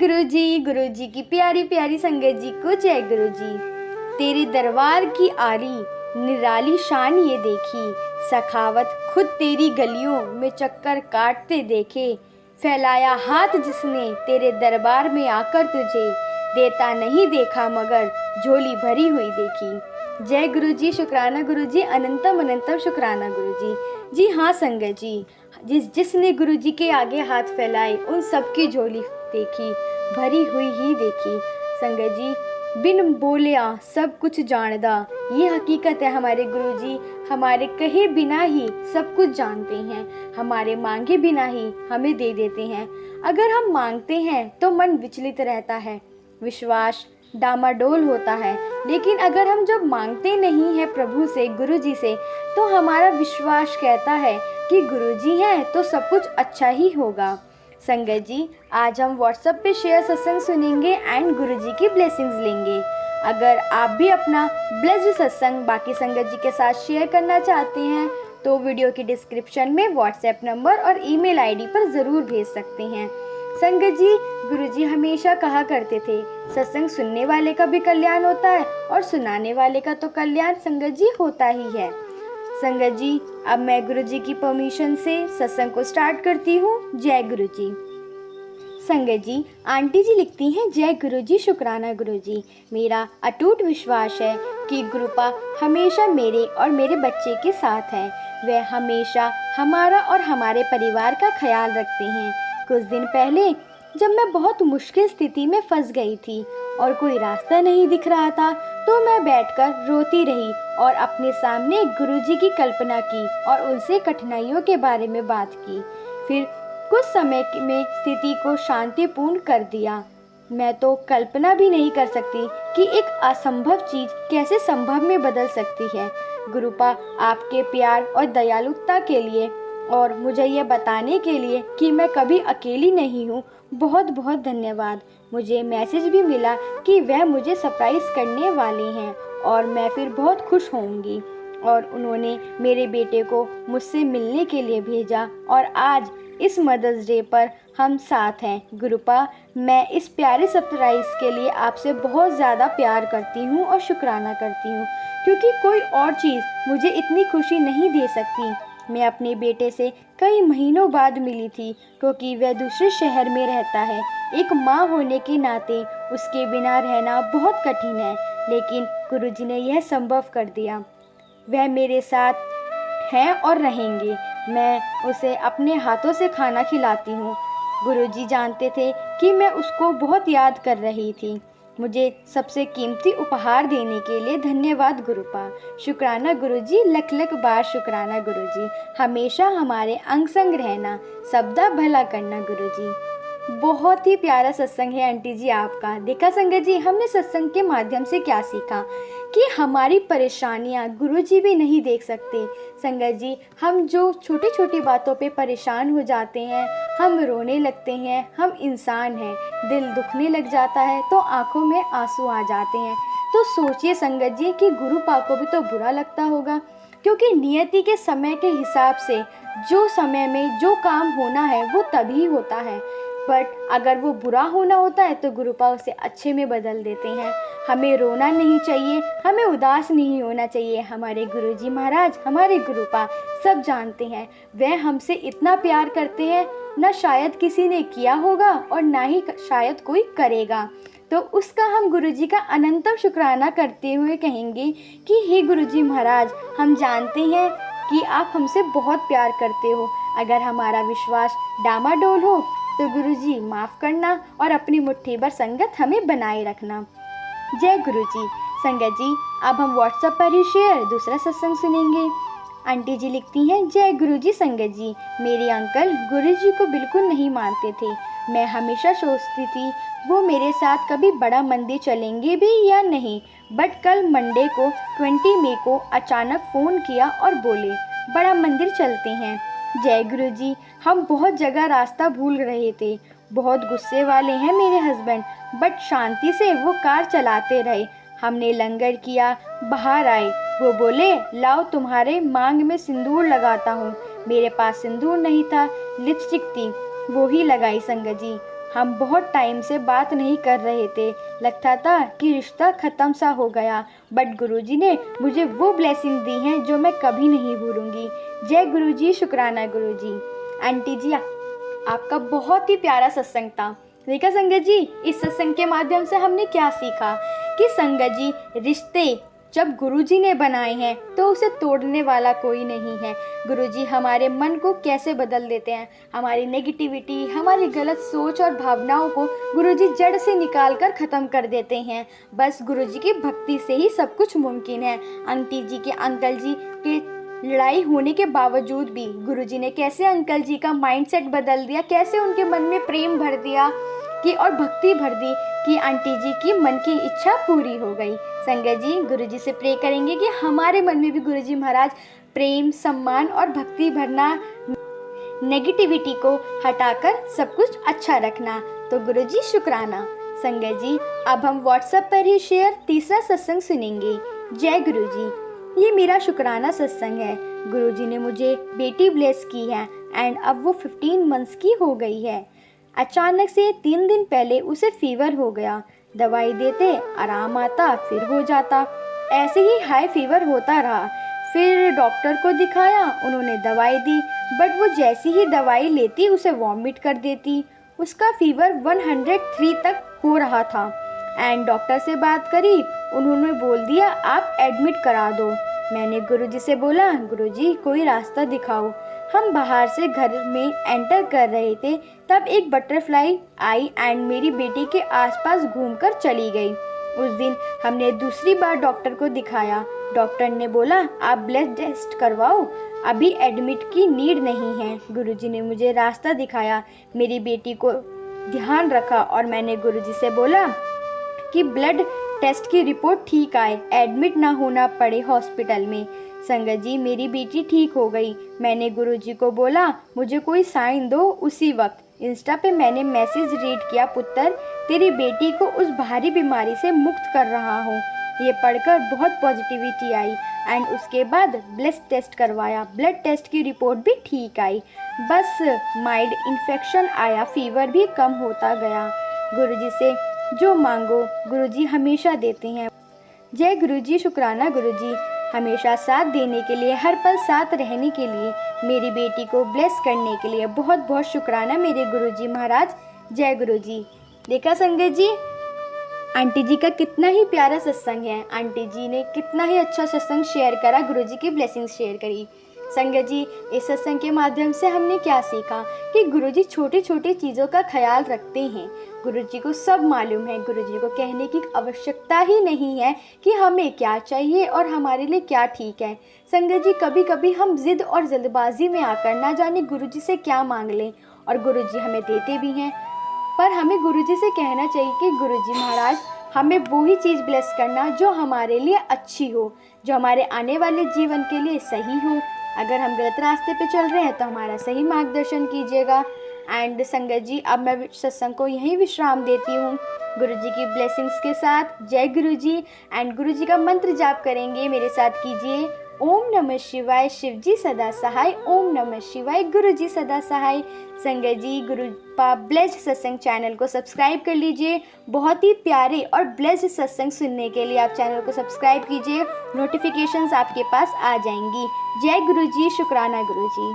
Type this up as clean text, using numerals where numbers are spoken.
गुरु जी की प्यारी प्यारी संगत जी को जय गुरु जी। तेरे दरबार की आरी निराली शान ये देखी, सखावत खुद तेरी गलियों में चक्कर काटते देखे। फैलाया हाथ जिसने तेरे दरबार में आकर तुझे, देता नहीं देखा मगर झोली भरी हुई देखी। जय गुरु जी, शुक्राना गुरु जी, अनंतम अनंतम शुक्राना गुरु जी। जी हाँ संगत जी, जिसने गुरु जी के आगे हाथ फैलाए उन सबकी झोली देखी, भरी हुई ही देखी। संगत जी, बिन बोलिया सब कुछ जानदा, ये हकीकत है हमारे गुरु जी। हमारे कहे बिना ही सब कुछ जानते हैं, हमारे मांगे बिना ही हमें दे देते हैं। अगर हम मांगते हैं तो मन विचलित रहता है, विश्वास डामाडोल होता है, लेकिन अगर हम जब मांगते नहीं हैं प्रभु से, गुरु जी से, तो हमारा विश्वास कहता है कि गुरु जी हैं तो सब कुछ अच्छा ही होगा। संगत जी, आज हम व्हाट्सएप पे शेयर सत्संग सुनेंगे एंड गुरु जी की ब्लेसिंग्स लेंगे। अगर आप भी अपना ब्लेस्ड सत्संग बाकी संगत जी के साथ शेयर करना चाहते हैं तो वीडियो की डिस्क्रिप्शन में व्हाट्सएप नंबर और ईमेल आईडी पर ज़रूर भेज सकते हैं। संगत जी, गुरु जी हमेशा कहा करते थे, सत्संग सुनने वाले का भी कल्याण होता है और सुनाने वाले का तो कल्याण संगत जी होता ही है। संगत जी, अब मैं गुरु जी की परमिशन से सत्संग को स्टार्ट करती हूँ। जय गुरु जी। संगत जी, आंटी जी लिखती हैं, जय गुरु जी, शुक्राना गुरु जी। मेरा अटूट विश्वास है कि गुरुपा हमेशा मेरे और मेरे बच्चे के साथ है। वह हमेशा हमारा और हमारे परिवार का ख्याल रखते हैं। कुछ दिन पहले जब मैं बहुत मुश्किल स्थिति में फंस गई थी और कोई रास्ता नहीं दिख रहा था, तो मैं बैठकर रोती रही और अपने सामने गुरुजी की कल्पना की और उनसे कठिनाइयों के बारे में बात की। फिर कुछ समय में स्थिति को शांतिपूर्ण कर दिया। मैं तो कल्पना भी नहीं कर सकती कि एक असंभव चीज कैसे संभव में बदल सकती है। गुरुपा, आपके प्यार और दयालुता के लिए और मुझे यह बताने के लिए कि मैं कभी अकेली नहीं हूँ, बहुत बहुत धन्यवाद। मुझे मैसेज भी मिला कि वह मुझे सरप्राइज करने वाले हैं और मैं फिर बहुत खुश होंगी। और उन्होंने मेरे बेटे को मुझसे मिलने के लिए भेजा और आज इस मदर्स डे पर हम साथ हैं। गुरुपा, मैं इस प्यारे सरप्राइज के लिए आपसे बहुत ज़्यादा प्यार करती हूँ और शुक्राना करती हूँ, क्योंकि कोई और चीज़ मुझे इतनी खुशी नहीं दे सकती। मैं अपने बेटे से कई महीनों बाद मिली थी, क्योंकि वह दूसरे शहर में रहता है। एक माँ होने के नाते उसके बिना रहना बहुत कठिन है, लेकिन गुरुजी ने यह संभव कर दिया। वह मेरे साथ हैं और रहेंगे। मैं उसे अपने हाथों से खाना खिलाती हूँ। गुरुजी जानते थे कि मैं उसको बहुत याद कर रही थी। मुझे सबसे कीमती उपहार देने के लिए धन्यवाद गुरुपा। शुक्राना गुरुजी, लख लख बार शुक्राना गुरुजी। हमेशा हमारे अंग संग रहना, सबदा भला करना गुरुजी। बहुत ही प्यारा सत्संग है आंटी जी आपका। देखा संगत जी, हमने सत्संग के माध्यम से क्या सीखा कि हमारी परेशानियां गुरुजी भी नहीं देख सकते। संगत जी, हम जो छोटी छोटी बातों पे परेशान हो जाते हैं, हम रोने लगते हैं, हम इंसान हैं, दिल दुखने लग जाता है तो आंखों में आंसू आ जाते हैं। तो सोचिए संगत जी कि गुरुपा को भी तो बुरा लगता होगा, क्योंकि नियति के समय के हिसाब से जो समय में जो काम होना है वो तभी होता है। बट अगर वो बुरा होना होता है तो गुरुपा उसे अच्छे में बदल देते हैं। हमें रोना नहीं चाहिए, हमें उदास नहीं होना चाहिए। हमारे गुरुजी महाराज, हमारे गुरुपा सब जानते हैं, वह हमसे इतना प्यार करते हैं, ना शायद किसी ने किया होगा और ना ही शायद कोई करेगा। तो उसका हम गुरुजी का अनंतम शुक्राना करते हुए कहेंगे कि हे गुरुजी महाराज, हम जानते हैं कि आप हमसे बहुत प्यार करते हो। अगर हमारा विश्वास डामाडोल हो तो गुरुजी माफ़ करना और अपनी मुट्ठी भर संगत हमें बनाए रखना। जय गुरुजी। संगत जी, अब हम व्हाट्सएप पर ही शेयर दूसरा सत्संग सुनेंगे। आंटी जी लिखती हैं, जय गुरुजी। संगत जी, मेरे अंकल गुरुजी को बिल्कुल नहीं मानते थे। मैं हमेशा सोचती थी वो मेरे साथ कभी बड़ा मंदिर चलेंगे भी या नहीं, बट कल मंडे को 20 मई को अचानक फ़ोन किया और बोले बड़ा मंदिर चलते हैं। जय गुरुजी। हम बहुत जगह रास्ता भूल रहे थे। बहुत गुस्से वाले हैं मेरे हस्बैंड, बट शांति से वो कार चलाते रहे। हमने लंगर किया, बाहर आए, वो बोले लाओ तुम्हारे मांग में सिंदूर लगाता हूँ। मेरे पास सिंदूर नहीं था, लिपस्टिक थी, वो ही लगाई। संगत जी, हम बहुत टाइम से बात नहीं कर रहे थे, लगता था कि रिश्ता ख़त्म सा हो गया, बट गुरुजी ने मुझे वो ब्लेसिंग दी हैं जो मैं कभी नहीं भूलूंगी। जय गुरुजी, शुक्राना गुरुजी। आंटी जी, आपका बहुत ही प्यारा सत्संग था। देखा संगत जी, इस सत्संग के माध्यम से हमने क्या सीखा कि संगत जी, रिश्ते जब गुरुजी ने बनाए हैं तो उसे तोड़ने वाला कोई नहीं है। गुरुजी हमारे मन को कैसे बदल देते हैं, हमारी नेगेटिविटी, हमारी गलत सोच और भावनाओं को गुरुजी जड़ से निकाल कर ख़त्म कर देते हैं। बस गुरुजी की भक्ति से ही सब कुछ मुमकिन है। आंटी जी के अंकल जी के लड़ाई होने के बावजूद भी गुरुजी ने कैसे अंकल जी का माइंडसेट बदल दिया, कैसे उनके मन में प्रेम भर दिया कि और भक्ति भर दी कि आंटी जी की मन की इच्छा पूरी हो गई। संगत जी, गुरुजी से प्रे करेंगे कि हमारे मन में भी गुरुजी महाराज प्रेम, सम्मान और भक्ति भरना, नेगेटिविटी को हटाकर सब कुछ अच्छा रखना। तो गुरुजी शुक्राना। संगत जी, अब हम व्हाट्सएप पर ही शेयर तीसरा सत्संग सुनेंगे। जय गुरुजी। ये मेरा शुक्राना सत्संग है। गुरुजी ने मुझे बेटी ब्लेस की है एंड अब वो 15 मंथ्स की हो गई है। अचानक से 3 दिन पहले उसे फीवर हो गया। दवाई देते, आराम आता, फिर हो जाता। ऐसे ही हाई फीवर होता रहा। फिर डॉक्टर को दिखाया, उन्होंने दवाई दी, बट वो जैसी ही दवाई लेती उसे वॉमिट कर देती। उसका फीवर 103 तक हो रहा था एंड डॉक्टर से बात करी, उन्होंने बोल दिया आप एडमिट करा दो। मैंने गुरुजी से बोला, गुरुजी कोई रास्ता दिखाओ। हम बाहर से घर में एंटर कर रहे थे, तब एक बटरफ्लाई आई एंड मेरी बेटी के आसपास घूमकर चली गई। उस दिन हमने दूसरी बार डॉक्टर को दिखाया। डॉक्टर ने बोला आप ब्लड टेस्ट करवाओ, अभी एडमिट की नीड नहीं है। गुरुजी ने मुझे रास्ता दिखाया, मेरी बेटी को ध्यान रखा और मैंने गुरुजी से बोला कि ब्लड टेस्ट की रिपोर्ट ठीक आए, एडमिट ना होना पड़े हॉस्पिटल में। संगत जी, मेरी बेटी ठीक हो गई। मैंने गुरुजी को बोला मुझे कोई साइन दो। उसी वक्त इंस्टा पे मैंने मैसेज रीड किया, पुत्र तेरी बेटी को उस भारी बीमारी से मुक्त कर रहा हूँ। ये पढ़कर बहुत पॉजिटिविटी आई एंड उसके बाद ब्लड टेस्ट करवाया, ब्लड टेस्ट की रिपोर्ट भी ठीक आई, बस माइल्ड इन्फेक्शन आया, फीवर भी कम होता गया। गुरुजी से जो मांगो गुरुजी हमेशा देते हैं। जय गुरुजी, शुक्राना गुरुजी। हमेशा साथ देने के लिए, हर पल साथ रहने के लिए, मेरी बेटी को ब्लेस करने के लिए बहुत बहुत शुक्राना मेरे गुरुजी महाराज। जय गुरुजी। देखा संगत जी, आंटी जी का कितना ही प्यारा सत्संग है। आंटी जी ने कितना ही अच्छा सत्संग शेयर करा, गुरुजी की ब्लेसिंग्स शेयर करी। संगत जी, इस सत्संग के माध्यम से हमने क्या सीखा कि गुरुजी छोटी छोटी चीज़ों का ख्याल रखते हैं। गुरुजी को सब मालूम है। गुरुजी को कहने की आवश्यकता ही नहीं है कि हमें क्या चाहिए और हमारे लिए क्या ठीक है। संगत जी, कभी कभी हम जिद और जल्दबाजी में आकर ना जाने गुरुजी से क्या मांग लें, और गुरुजी हमें देते भी हैं। पर हमें गुरुजी से कहना चाहिए कि गुरुजी महाराज हमें वो ही चीज़ ब्लेस करना जो हमारे लिए अच्छी हो, जो हमारे आने वाले जीवन के लिए सही हो। अगर हम गलत रास्ते पे चल रहे हैं तो हमारा सही मार्गदर्शन कीजिएगा। एंड संगत जी, अब मैं सत्संग को यहीं विश्राम देती हूँ गुरुजी की ब्लेसिंग्स के साथ। जय गुरुजी। एंड गुरुजी का मंत्र जाप करेंगे, मेरे साथ कीजिए। ओम नमः शिवाय, शिवजी सदा सहाय। ओम नमः शिवाय, गुरुजी सदा सहाय। संगत जी, गुरुपा ब्लेस्ड सत्संग चैनल को सब्सक्राइब कर लीजिए। बहुत ही प्यारे और ब्लेस्ड सत्संग सुनने के लिए आप चैनल को सब्सक्राइब कीजिए, नोटिफिकेशंस आपके पास आ जाएंगी। जय गुरुजी, शुक्राना गुरुजी।